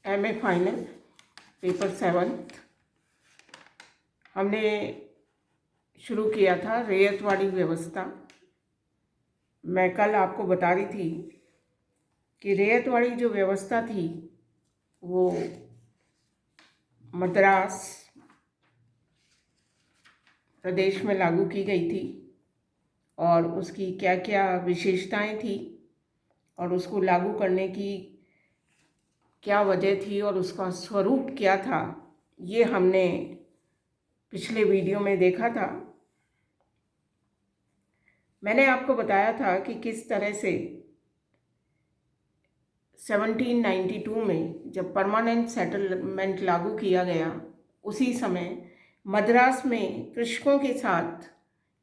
MA final paper 7 हमने शुरू किया था रैयतवाड़ी व्यवस्था। मैं कल आपको बता रही थी कि रैयतवाड़ी जो व्यवस्था थी वो मद्रास प्रदेश में लागू की गई थी और उसकी क्या क्या विशेषताएं थी और उसको लागू करने की क्या वजह थी और उसका स्वरूप क्या था, ये हमने पिछले वीडियो में देखा था। मैंने आपको बताया था कि किस तरह से 1792 में जब परमानेंट सेटलमेंट लागू किया गया, उसी समय मद्रास में कृषकों के साथ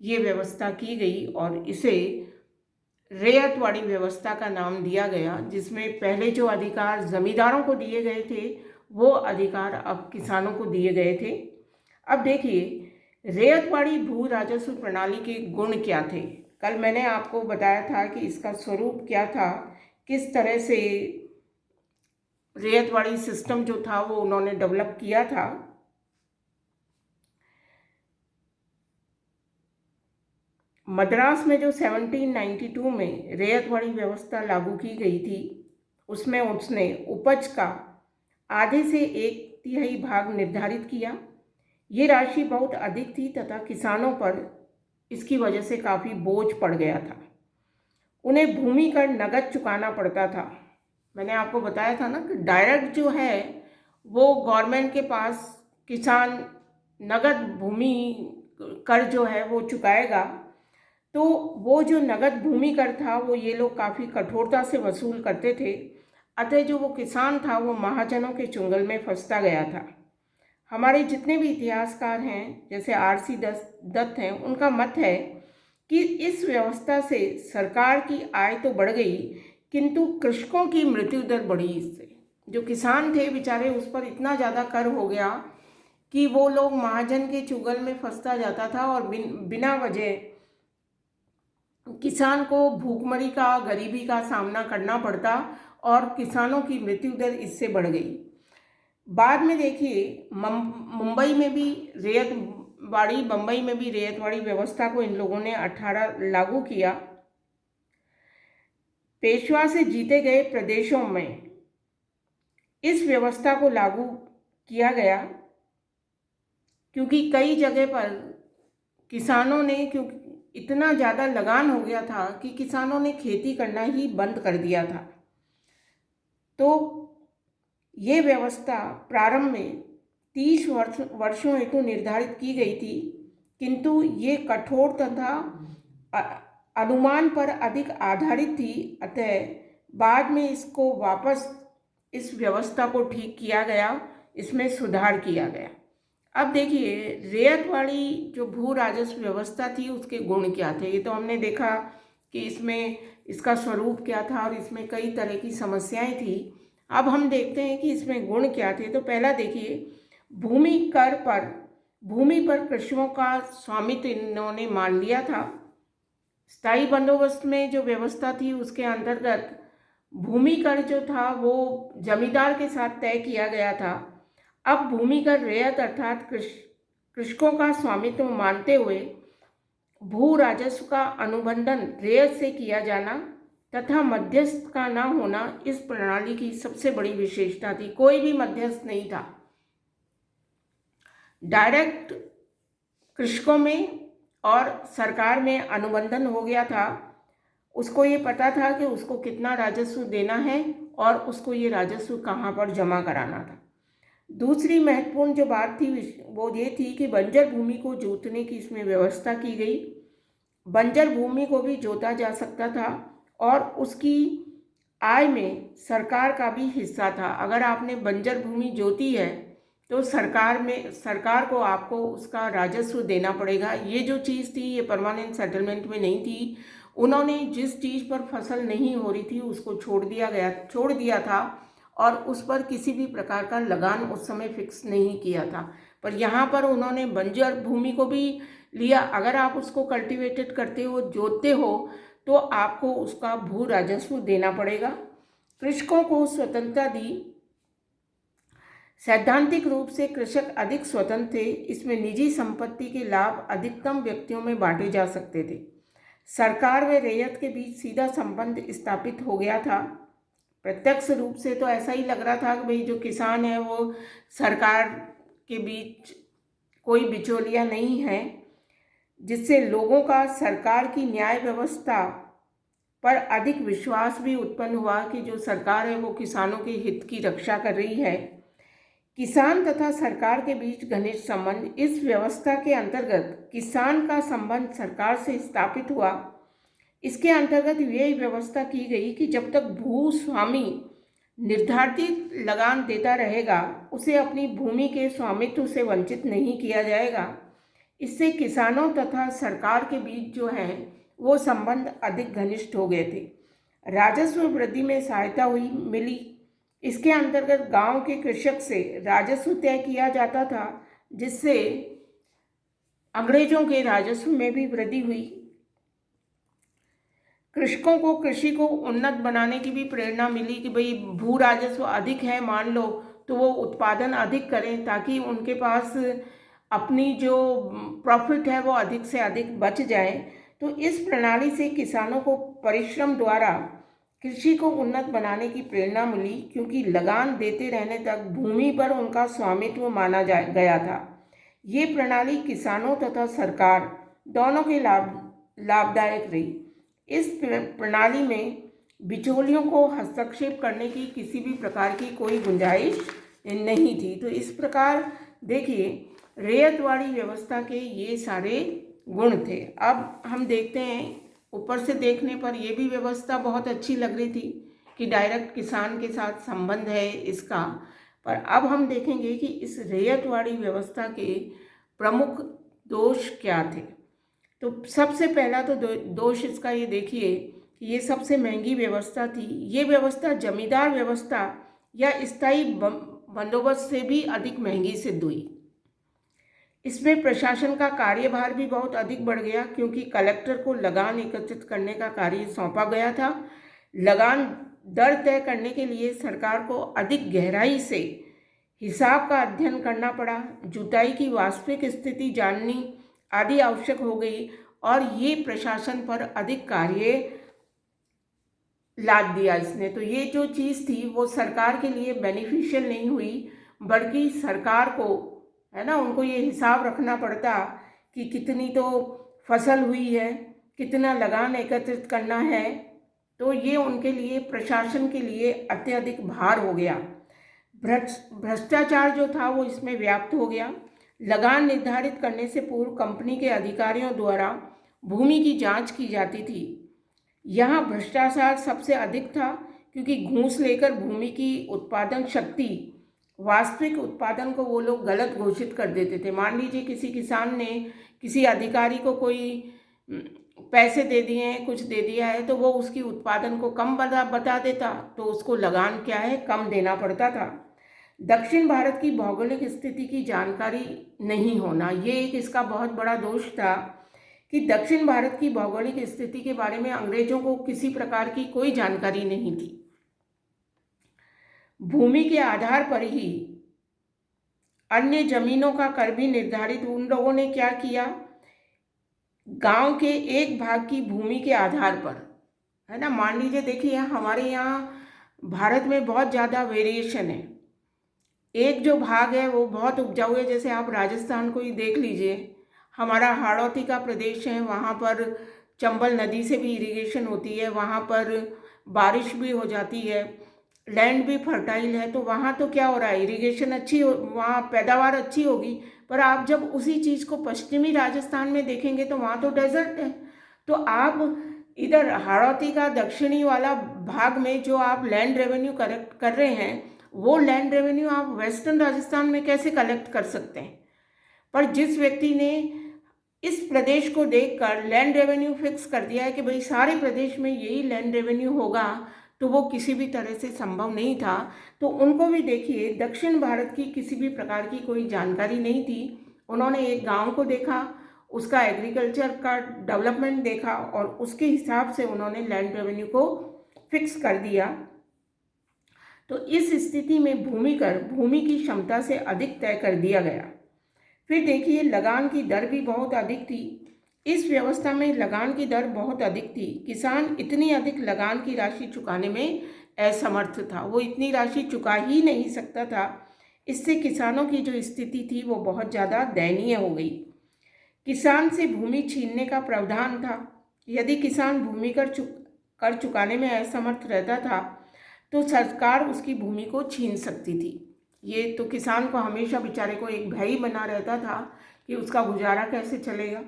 ये व्यवस्था की गई और इसे रैयतवाड़ी व्यवस्था का नाम दिया गया, जिसमें पहले जो अधिकार जमींदारों को दिए गए थे वो अधिकार अब किसानों को दिए गए थे। अब देखिए रैयतवाड़ी भू राजस्व प्रणाली के गुण क्या थे। कल मैंने आपको बताया था कि इसका स्वरूप क्या था, किस तरह से रैयतवाड़ी सिस्टम जो था वो उन्होंने डेवलप किया था। मद्रास में जो 1792 में रैयतवाड़ी व्यवस्था लागू की गई थी, उसमें उसने उपज का आधे से 1/3 भाग निर्धारित किया। ये राशि बहुत अधिक थी तथा किसानों पर इसकी वजह से काफ़ी बोझ पड़ गया था। उन्हें भूमि कर नगद चुकाना पड़ता था। मैंने आपको बताया था ना कि डायरेक्ट जो है वो गवर्नमेंट के पास किसान नगद भूमि कर जो है वो चुकाएगा, तो वो जो नगद भूमि कर था वो ये लोग काफ़ी कठोरता से वसूल करते थे। अतः जो वो किसान था वो महाजनों के चुंगल में फंसता गया था। हमारे जितने भी इतिहासकार हैं जैसे R.C. दत्त हैं, उनका मत है कि इस व्यवस्था से सरकार की आय तो बढ़ गई किंतु कृषकों की मृत्यु दर बढ़ी। इससे जो किसान थे बेचारे, उस पर इतना ज़्यादा कर हो गया कि वो लोग महाजन के चुंगल में फंसता जाता था और बिना वजह किसान को भूखमरी का, गरीबी का सामना करना पड़ता और किसानों की मृत्यु दर इससे बढ़ गई। बाद में देखिए मुंबई में भी रैयतवाड़ी, बम्बई में भी रैयतवाड़ी व्यवस्था को इन लोगों ने 18 लागू किया। पेशवा से जीते गए प्रदेशों में इस व्यवस्था को लागू किया गया क्योंकि कई जगह पर किसानों ने, क्योंकि इतना ज़्यादा लगान हो गया था कि किसानों ने खेती करना ही बंद कर दिया था। तो ये व्यवस्था प्रारंभ में 30 वर्षों हेतु निर्धारित की गई थी, किंतु ये कठोर तथा अनुमान पर अधिक आधारित थी। अतः बाद में इसको वापस, इस व्यवस्था को ठीक किया गया, इसमें सुधार किया गया। अब देखिए रैयतवाड़ी जो भू राजस्व व्यवस्था थी उसके गुण क्या थे। ये तो हमने देखा कि इसमें इसका स्वरूप क्या था और इसमें कई तरह की समस्याएं थी। अब हम देखते हैं कि इसमें गुण क्या थे। तो पहला देखिए, भूमि कर पर, भूमि पर कृषकों का स्वामित्व इन्होंने मान लिया था। स्थायी बंदोबस्त में जो व्यवस्था थी उसके अंतर्गत भूमि कर जो था वो जमींदार के साथ तय किया गया था। अब भूमि कर रैयत अर्थात कृषकों का स्वामित्व मानते हुए भू राजस्व का अनुबंधन रैयत से किया जाना तथा मध्यस्थ का ना होना इस प्रणाली की सबसे बड़ी विशेषता थी। कोई भी मध्यस्थ नहीं था, डायरेक्ट कृषकों में और सरकार में अनुबंधन हो गया था। उसको ये पता था कि उसको कितना राजस्व देना है और उसको ये राजस्व कहाँ पर जमा कराना था। दूसरी महत्वपूर्ण जो बात थी वो ये थी कि बंजर भूमि को जोतने की इसमें व्यवस्था की गई। बंजर भूमि को भी जोता जा सकता था और उसकी आय में सरकार का भी हिस्सा था। अगर आपने बंजर भूमि जोती है तो सरकार को आपको उसका राजस्व देना पड़ेगा। ये जो चीज़ थी ये परमानेंट सेटलमेंट में नहीं थी। उन्होंने जिस चीज़ पर फसल नहीं हो रही थी उसको छोड़ दिया था और उस पर किसी भी प्रकार का लगान उस समय फिक्स नहीं किया था। पर यहाँ पर उन्होंने बंजर भूमि को भी लिया। अगर आप उसको कल्टीवेटेड करते हो, जोतते हो, तो आपको उसका भू राजस्व देना पड़ेगा। कृषकों को स्वतंत्रता दी सैद्धांतिक रूप से कृषक अधिक स्वतंत्र थे। इसमें निजी संपत्ति के लाभ अधिकतम व्यक्तियों में बांटे जा सकते थे। सरकार व रैयत के बीच सीधा संबंध स्थापित हो गया था। प्रत्यक्ष रूप से तो ऐसा ही लग रहा था कि भाई जो किसान है वो सरकार के बीच कोई बिचौलिया नहीं है, जिससे लोगों का सरकार की न्याय व्यवस्था पर अधिक विश्वास भी उत्पन्न हुआ कि जो सरकार है वो किसानों के हित की रक्षा कर रही है। किसान तथा सरकार के बीच घनिष्ठ संबंध। इस व्यवस्था के अंतर्गत किसान का संबंध सरकार से स्थापित हुआ। इसके अंतर्गत यह व्यवस्था की गई कि जब तक भूस्वामी निर्धारित लगान देता रहेगा, उसे अपनी भूमि के स्वामित्व से वंचित नहीं किया जाएगा। इससे किसानों तथा सरकार के बीच जो है वो संबंध अधिक घनिष्ठ हो गए थे। राजस्व वृद्धि में सहायता मिली। इसके अंतर्गत गांव के कृषक से राजस्व तय किया जाता था, जिससे अंग्रेजों के राजस्व में भी वृद्धि हुई। कृषकों को कृषि को उन्नत बनाने की भी प्रेरणा मिली कि भाई भू राजस्व अधिक है मान लो, तो वो उत्पादन अधिक करें ताकि उनके पास अपनी जो प्रॉफिट है वो अधिक से अधिक बच जाए। तो इस प्रणाली से किसानों को परिश्रम द्वारा कृषि को उन्नत बनाने की प्रेरणा मिली, क्योंकि लगान देते रहने तक भूमि पर उनका स्वामित्व माना गया था। ये प्रणाली किसानों तथा सरकार दोनों के लाभदायक रही। इस प्रणाली में बिचौलियों को हस्तक्षेप करने की किसी भी प्रकार की कोई गुंजाइश नहीं थी। तो इस प्रकार देखिए रैयतवाड़ी व्यवस्था के ये सारे गुण थे। अब हम देखते हैं, ऊपर से देखने पर यह भी व्यवस्था बहुत अच्छी लग रही थी कि डायरेक्ट किसान के साथ संबंध है इसका, पर अब हम देखेंगे कि इस रैयतवाड़ी व्यवस्था के प्रमुख दोष क्या थे। तो सबसे पहला तो दोष इसका ये देखिए कि ये सबसे महंगी व्यवस्था थी। ये व्यवस्था जमींदार व्यवस्था या स्थायी बंदोबस्त से भी अधिक महंगी सिद्ध हुई। इसमें प्रशासन का कार्यभार भी बहुत अधिक बढ़ गया, क्योंकि कलेक्टर को लगान एकत्रित करने का कार्य सौंपा गया था। लगान दर तय करने के लिए सरकार को अधिक गहराई से हिसाब का अध्ययन करना पड़ा, जुताई की वास्तविक स्थिति जाननी आदि आवश्यक हो गई, और ये प्रशासन पर अधिक कार्य लाद दिया इसने। तो ये जो चीज़ थी वो सरकार के लिए बेनिफिशियल नहीं हुई, बल्कि सरकार को है ना, उनको ये हिसाब रखना पड़ता कि कितनी तो फसल हुई है, कितना लगान एकत्रित करना है। तो ये उनके लिए, प्रशासन के लिए अत्यधिक भार हो गया। भ्रष्टाचार जो था वो इसमें व्याप्त हो गया। लगान निर्धारित करने से पूर्व कंपनी के अधिकारियों द्वारा भूमि की जांच की जाती थी। यहाँ भ्रष्टाचार सबसे अधिक था, क्योंकि घूस लेकर भूमि की उत्पादन शक्ति, वास्तविक उत्पादन को वो लोग गलत घोषित कर देते थे। मान लीजिए किसी किसान ने किसी अधिकारी को कोई पैसे दे दिए हैं, कुछ दे दिया है, तो वो उसकी उत्पादन को कम बता देता, तो उसको लगान क्या है, कम देना पड़ता था। दक्षिण भारत की भौगोलिक स्थिति की जानकारी नहीं होना, ये एक इसका बहुत बड़ा दोष था कि दक्षिण भारत की भौगोलिक स्थिति के बारे में अंग्रेजों को किसी प्रकार की कोई जानकारी नहीं थी। भूमि के आधार पर ही अन्य जमीनों का कर भी निर्धारित। उन लोगों ने क्या किया, गांव के एक भाग की भूमि के आधार पर, है ना, मान लीजिए देखिए हमारे यहाँ भारत में बहुत ज़्यादा वेरिएशन है। एक जो भाग है वो बहुत उपजाऊ है, जैसे आप राजस्थान को ही देख लीजिए, हमारा हाड़ौती का प्रदेश है, वहाँ पर चंबल नदी से भी इरिगेशन होती है, वहाँ पर बारिश भी हो जाती है, लैंड भी फर्टाइल है, तो वहाँ तो क्या हो रहा है, इरिगेशन अच्छी हो, वहाँ पैदावार अच्छी होगी। पर आप जब उसी चीज़ को पश्चिमी राजस्थान में देखेंगे तो वहाँ तो डेजर्ट है। तो आप इधर हाड़ौती का दक्षिणी वाला भाग में जो आप लैंड रेवेन्यू कलेक्ट कर रहे हैं, वो लैंड रेवेन्यू आप वेस्टर्न राजस्थान में कैसे कलेक्ट कर सकते हैं। पर जिस व्यक्ति ने इस प्रदेश को देखकर लैंड रेवेन्यू फिक्स कर दिया है कि भाई सारे प्रदेश में यही लैंड रेवेन्यू होगा, तो वो किसी भी तरह से संभव नहीं था। तो उनको भी देखिए दक्षिण भारत की किसी भी प्रकार की कोई जानकारी नहीं थी। उन्होंने एक गांव को देखा, उसका एग्रीकल्चर का डेवलपमेंट देखा और उसके हिसाब से उन्होंने लैंड रेवेन्यू को फिक्स कर दिया। तो इस स्थिति में भूमि कर भूमि की क्षमता से अधिक तय कर दिया गया। फिर देखिए, लगान की दर भी बहुत अधिक थी। इस व्यवस्था में लगान की दर बहुत अधिक थी। किसान इतनी अधिक लगान की राशि चुकाने में असमर्थ था, वो इतनी राशि चुका ही नहीं सकता था। इससे किसानों की जो स्थिति थी वो बहुत ज़्यादा दयनीय हो गई। किसान से भूमि छीनने का प्रावधान था। यदि किसान भूमि कर चुकाने में असमर्थ रहता था तो सरकार उसकी भूमि को छीन सकती थी। ये तो किसान को हमेशा बेचारे को एक भय बना रहता था कि उसका गुजारा कैसे चलेगा।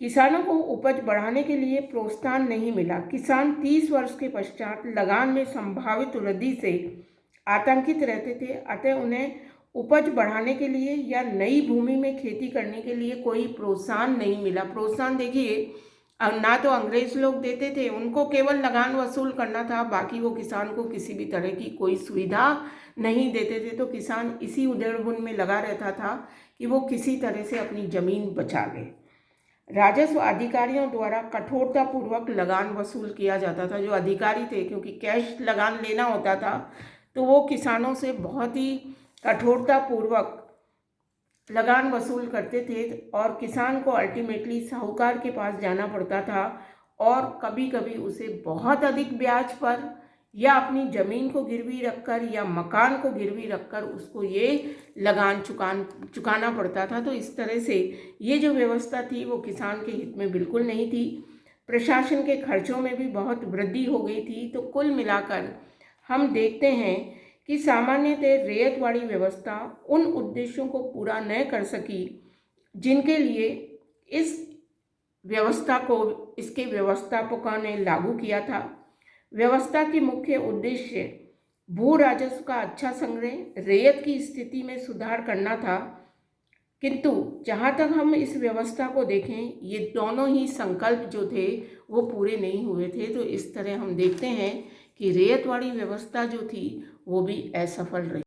किसानों को उपज बढ़ाने के लिए प्रोत्साहन नहीं मिला। किसान 30 वर्ष के पश्चात लगान में संभावित वृद्धि से आतंकित रहते थे, अतः उन्हें उपज बढ़ाने के लिए या नई भूमि में खेती करने के लिए कोई प्रोत्साहन नहीं मिला। प्रोत्साहन देखिए, ना तो अंग्रेज लोग देते थे, उनको केवल लगान वसूल करना था, बाकी वो किसान को किसी भी तरह की कोई सुविधा नहीं देते थे। तो किसान इसी उधेड़-बुन में लगा रहता था कि वो किसी तरह से अपनी ज़मीन बचा ले। राजस्व अधिकारियों द्वारा कठोरतापूर्वक लगान वसूल किया जाता था। जो अधिकारी थे, क्योंकि कैश लगान लेना होता था, तो वो किसानों से बहुत ही कठोरतापूर्वक लगान वसूल करते थे और किसान को अल्टीमेटली साहूकार के पास जाना पड़ता था और कभी कभी उसे बहुत अधिक ब्याज पर या अपनी ज़मीन को गिरवी रखकर या मकान को गिरवी रखकर उसको ये लगान चुकाना पड़ता था। तो इस तरह से ये जो व्यवस्था थी वो किसान के हित में बिल्कुल नहीं थी। प्रशासन के खर्चों में भी बहुत वृद्धि हो गई थी। तो कुल मिलाकर हम देखते हैं कि सामान्यतः रैयतवाड़ी व्यवस्था उन उद्देश्यों को पूरा न कर सकी जिनके लिए इस व्यवस्था को इसके व्यवस्थापकों ने लागू किया था। व्यवस्था की मुख्य उद्देश्य भू राजस्व का अच्छा संग्रह, रैयत की स्थिति में सुधार करना था। किंतु जहाँ तक हम इस व्यवस्था को देखें, ये दोनों ही संकल्प जो थे वो पूरे नहीं हुए थे। तो इस तरह हम देखते हैं कि रैयतवाड़ी व्यवस्था जो थी वो भी असफल रही।